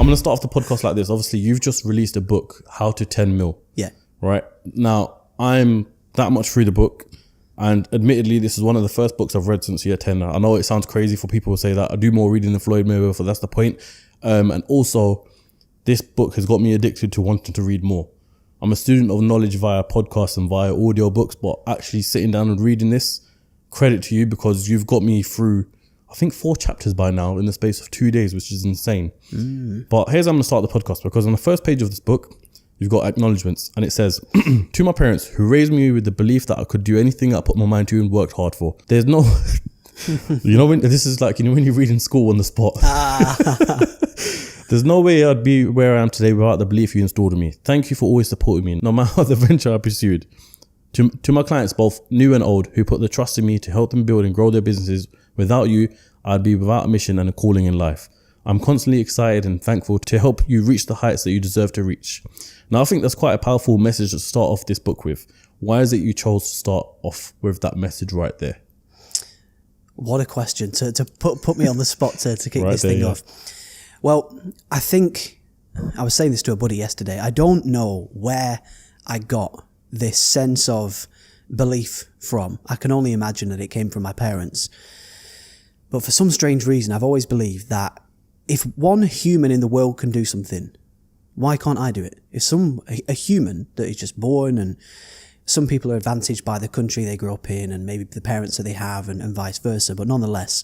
going to start off the podcast like this. Obviously, you've just released a book, How to 10 Mil. Yeah. Right? Now, I'm that much through the book. And admittedly, this is one of the first books I've read since year 10. I know it sounds crazy for people to say that. I do more reading than Floyd Mayweather, so that's the point. And also, this book has got me addicted to wanting to read more. I'm a student of knowledge via podcasts and via audio books, but actually sitting down and reading this, credit to you, because you've got me through, I think, 4 chapters by now in the space of 2 days, which is insane. But here's how I'm going to start the podcast, because on the first page of this book, you've got acknowledgements, and it says, to my parents who raised me with the belief that I could do anything I put my mind to and worked hard for. There's no, when this is like, when you read in school on the spot. There's no way I'd be where I am today without the belief you installed in me. Thank you for always supporting me, no matter the venture I pursued. To my clients, both new and old, who put the trust in me to help them build and grow their businesses. Without you, I'd be without a mission and a calling in life. I'm constantly excited and thankful to help you reach the heights that you deserve to reach. Now, I think that's quite a powerful message to start off this book with. Why is it you chose to start off with that message right there? What a question to put me on the spot to kick right this there, thing yeah. off. Well, I think I was saying this to a buddy yesterday. I don't know where I got this sense of belief from. I can only imagine that it came from my parents. But for some strange reason, I've always believed that if one human in the world can do something, why can't I do it? If a human that is just born, and some people are advantaged by the country they grew up in and maybe the parents that they have and vice versa, but nonetheless,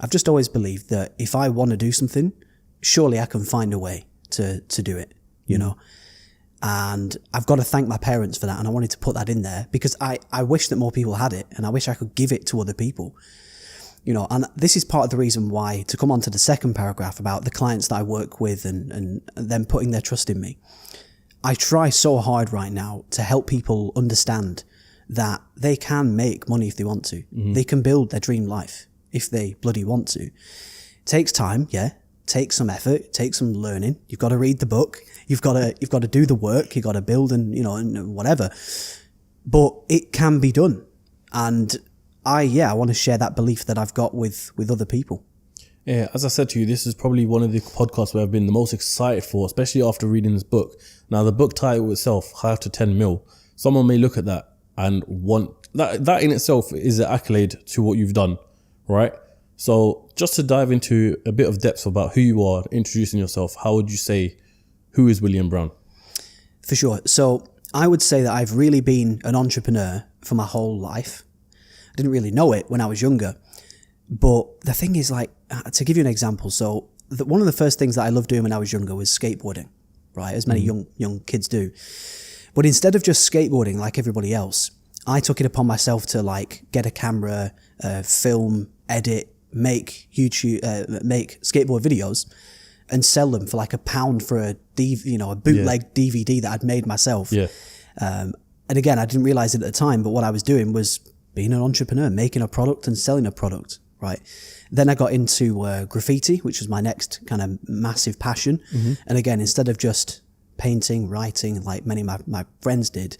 I've just always believed that if I want to do something, surely I can find a way to do it, you know? And I've got to thank my parents for that. And I wanted to put that in there because I wish that more people had it, and I wish I could give it to other people, you know. And this is part of the reason why, to come on to the second paragraph about the clients that I work with and them putting their trust in me. I try so hard right now to help people understand that they can make money if they want to. They can build their dream life if they bloody want to. It takes time, yeah. Takes some effort, takes some learning. You've got to read the book. You've got to do the work. You've got to build and whatever. But it can be done. And I want to share that belief that I've got with other people. Yeah, as I said to you, this is probably one of the podcasts where I've been the most excited for, especially after reading this book. Now, the book title itself, How to 10 Mil, someone may look at that and want that in itself is an accolade to what you've done, right? So just to dive into a bit of depth about who you are, introducing yourself, how would you say, who is William Brown? For sure. So I would say that I've really been an entrepreneur for my whole life. I didn't really know it when I was younger. But the thing is, like, to give you an example, so one of the first things that I loved doing when I was younger was skateboarding, right? As many young kids do. But instead of just skateboarding like everybody else, I took it upon myself to like get a camera, film, edit, make skateboard videos and sell them for like £1 for a bootleg DVD that I'd made myself. Yeah. And again, I didn't realize it at the time, but what I was doing was being an entrepreneur, making a product and selling a product, right? Then I got into graffiti, which was my next kind of massive passion. And again, instead of just painting, writing, like many of my friends did,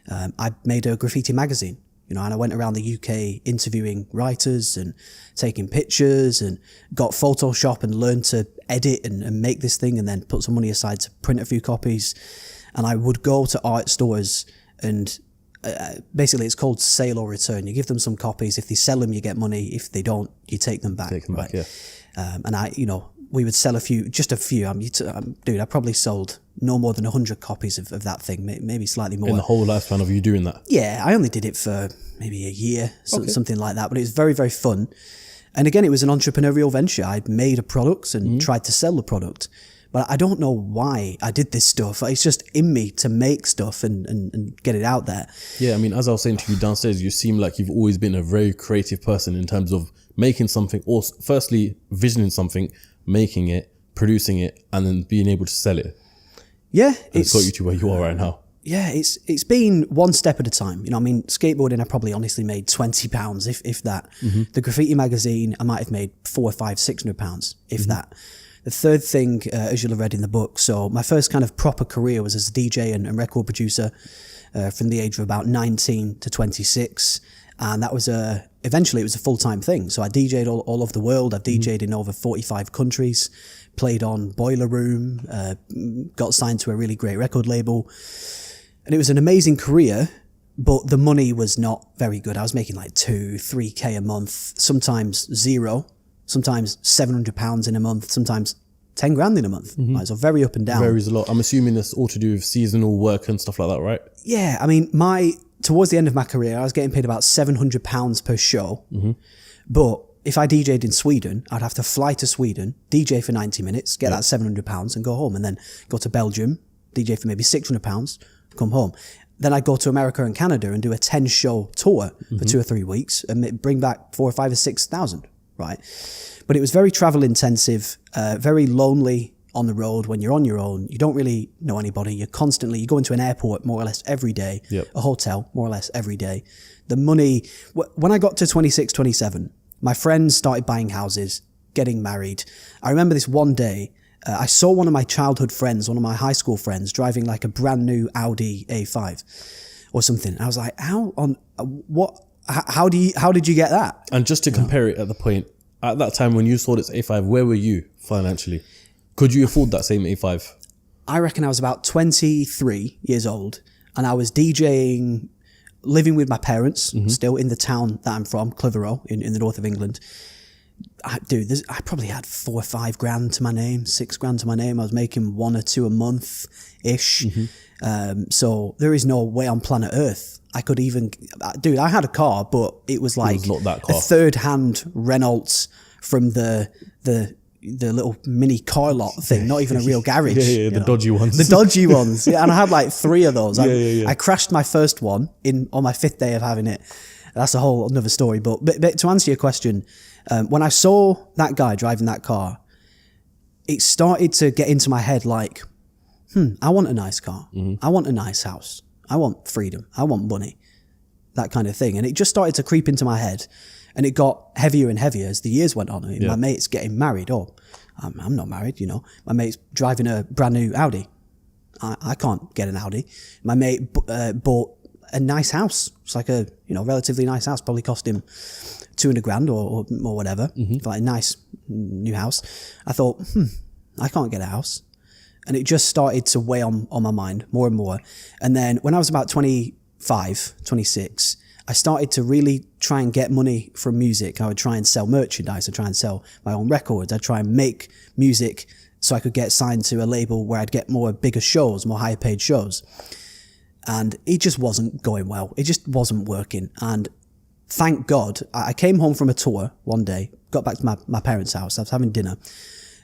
I made a graffiti magazine. You know, and I went around the UK interviewing writers and taking pictures and got Photoshop and learned to edit and make this thing and then put some money aside to print a few copies. And I would go to art stores and basically it's called sale or return. You give them some copies. If they sell them, you get money. If they don't, you take them back. Back, yeah. And we would sell just a few. Dude, I probably sold no more than 100 copies of that thing, maybe slightly more. In the whole lifespan of you doing that? Yeah, I only did it for maybe a year, something like that. But it was very, very fun. And again, it was an entrepreneurial venture. I'd made a product and tried to sell the product. But I don't know why I did this stuff. It's just in me to make stuff and get it out there. Yeah, I mean, as I was saying to you downstairs, you seem like you've always been a very creative person in terms of making something, or firstly, visioning something, making it, producing it, and then being able to sell it. Yeah. It's got you to where you are right now. Yeah, it's been one step at a time. You know, I mean, skateboarding, I probably honestly made £20, if that. The graffiti magazine, I might have made £400, £500, £600, if that. The third thing, as you'll have read in the book, so my first kind of proper career was as a DJ and record producer from the age of about 19 to 26. And that was eventually it was a full-time thing. So I DJ'd all over the world. I've DJ'd in over 45 countries, played on Boiler Room, got signed to a really great record label. And it was an amazing career, but the money was not very good. I was making like 2-3K a month, sometimes zero, sometimes £700 in a month, sometimes 10 grand in a month. Right, so very up and down. Varies a lot. I'm assuming that's all to do with seasonal work and stuff like that, right? Yeah, I mean, towards the end of my career, I was getting paid about £700 per show. But if I DJ'd in Sweden, I'd have to fly to Sweden, DJ for 90 minutes, get that £700 and go home, and then go to Belgium, DJ for maybe £600, come home. Then I'd go to America and Canada and do a 10-show tour for 2 or 3 weeks and bring back 4 or 5 or 6,000, right? But it was very travel intensive, very lonely on the road when you're on your own. You don't really know anybody. You go into an airport more or less every day, a hotel more or less every day. The money, when I got to 26, 27, my friends started buying houses, getting married. I remember this one day, I saw one of my childhood friends, one of my high school friends, driving like a brand new Audi A5 or something. I was like, how did you get that? And just to compare it at that time when you saw this A5, where were you financially? Could you afford that same A5? I reckon I was about 23 years old, and I was DJing, living with my parents, still in the town that I'm from, Clitheroe, in the north of England. I probably had 4 or 5 grand to my name, 6 grand to my name. I was making 1 or 2 a month-ish. So there is no way on planet Earth I could even... Dude, I had a car, but it was like not that car. A third-hand Renault from the little mini car lot thing, not even a real garage. The dodgy ones. The dodgy ones. Yeah, and I had like 3 of those. Yeah. I crashed my first one on my 5th day of having it. That's a whole another story. But to answer your question, when I saw that guy driving that car, it started to get into my head like, I want a nice car. I want a nice house. I want freedom. I want money. That kind of thing. And it just started to creep into my head. And it got heavier and heavier as the years went on. I mean, my mate's getting married. I'm not married, you know. My mate's driving a brand new Audi. I can't get an Audi. My mate bought a nice house. It's like a relatively nice house. Probably cost him 200 grand or whatever. For like a nice new house. I thought, I can't get a house. And it just started to weigh on my mind more and more. And then when I was about 25, 26, I started to really try and get money from music. I would try and sell merchandise. I'd try and sell my own records. I'd try and make music so I could get signed to a label where I'd get bigger shows, more higher paid shows. And it just wasn't going well. It just wasn't working. And thank God, I came home from a tour one day, got back to my parents' house. I was having dinner.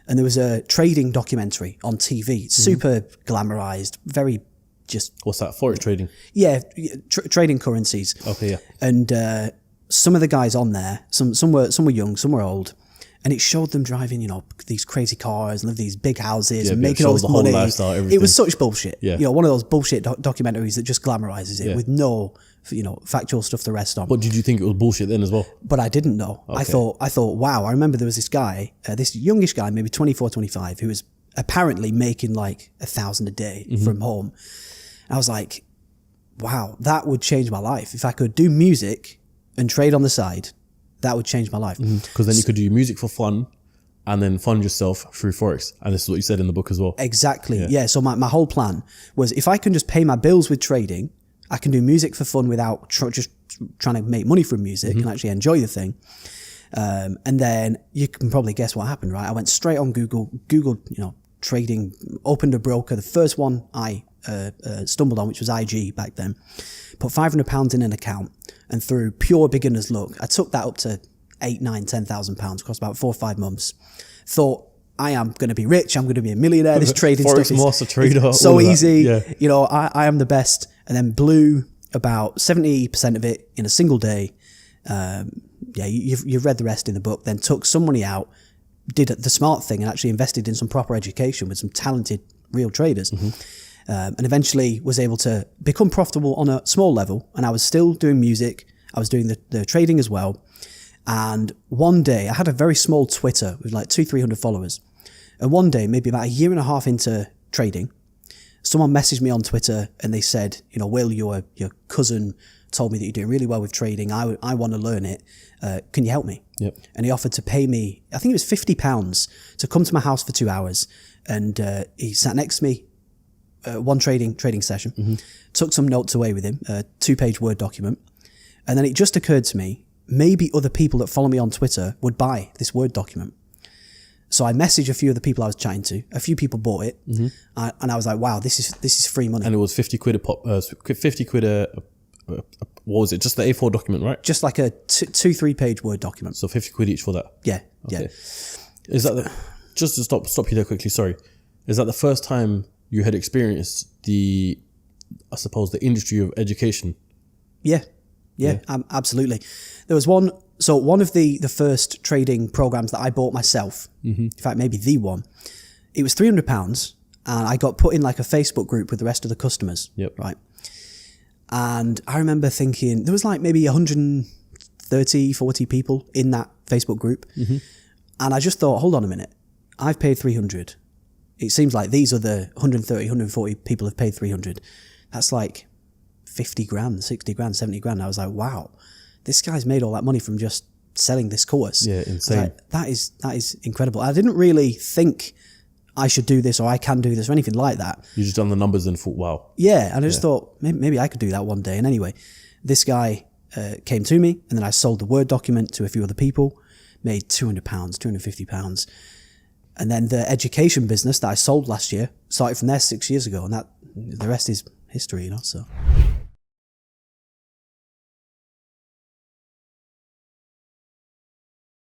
And there was a trading documentary on TV, super glamorized, very just... What's that? Forex trading? Yeah, trading currencies. Okay, yeah. And some of the guys on there, some were young, some were old, and it showed them driving, these crazy cars and live these big houses and making all this money. Lifestyle, everything. It was such bullshit. Yeah. One of those bullshit documentaries that just glamorizes it with no, factual stuff to rest on. But did you think it was bullshit then as well? But I didn't know. Okay. I thought, wow. I remember there was this guy, this youngish guy, maybe 24, 25, who was apparently making like 1,000 a day from home. I was like, wow, that would change my life. If I could do music and trade on the side, that would change my life. Because then you could do music for fun and then fund yourself through Forex. And this is what you said in the book as well. Exactly. Yeah. So my whole plan was if I can just pay my bills with trading, I can do music for fun without just trying to make money from music and actually enjoy the thing. And then you can probably guess what happened, right? I went straight on Googled, trading, opened a broker. The first one I stumbled on, which was IG back then, put £500 in an account, and through pure beginner's luck, I took that up to 8, 9, 10,000 pounds across about 4 or 5 months. Thought, I am going to be rich. I'm going to be a millionaire. This trading Forex stuff master trader, is so easy. Yeah. I am the best. And then blew about 70% of it in a single day. You've read the rest in the book. Then took some money out, did the smart thing, and actually invested in some proper education with some talented real traders. And eventually was able to become profitable on a small level. And I was still doing music. I was doing the trading as well. And one day I had a very small Twitter with like 200-300 followers. And one day, maybe about 1.5 years into trading, someone messaged me on Twitter and they said, Will, your cousin told me that you're doing really well with trading. I want to learn it. Can you help me? Yep. And he offered to pay me, I think it was £50 to come to my house for 2 hours. And he sat next to me, one trading session, took some notes away with him, a 2-page Word document. And then it just occurred to me, maybe other people that follow me on Twitter would buy this Word document. So I messaged a few of the people I was chatting to. A few people bought it, and I was like, "Wow, this is free money." And it was 50 quid a pop. 50 quid what was it? Just the A4 document, right? Just like a 2-3 page Word document. So 50 quid each for that. Yeah, Okay. yeah. Is that just to stop you there quickly? Sorry. Is that the first time you had experienced the industry of education? Yeah, absolutely. There was one. So one of the first trading programs that I bought myself, in fact, maybe the one, it was £300, and I got put in like a Facebook group with the rest of the customers. Yep. Right. And I remember thinking there was like maybe 130, 40 people in that Facebook group. And I just thought, hold on a minute. I've paid 300. It seems like these are the 130, 140 people have paid 300. That's like 50 grand, 60 grand, 70 grand. I was like, wow, this guy's made all that money from just selling this course. Yeah, insane. Like, that is incredible. I didn't really think I should do this or I can do this or anything like that. You just done the numbers and thought, wow. Yeah, and I just thought maybe I could do that one day. And anyway, this guy came to me, and then I sold the Word document to a few other people, made £200, £250. And then the education business that I sold last year started from there 6 years ago, and that the rest is history, So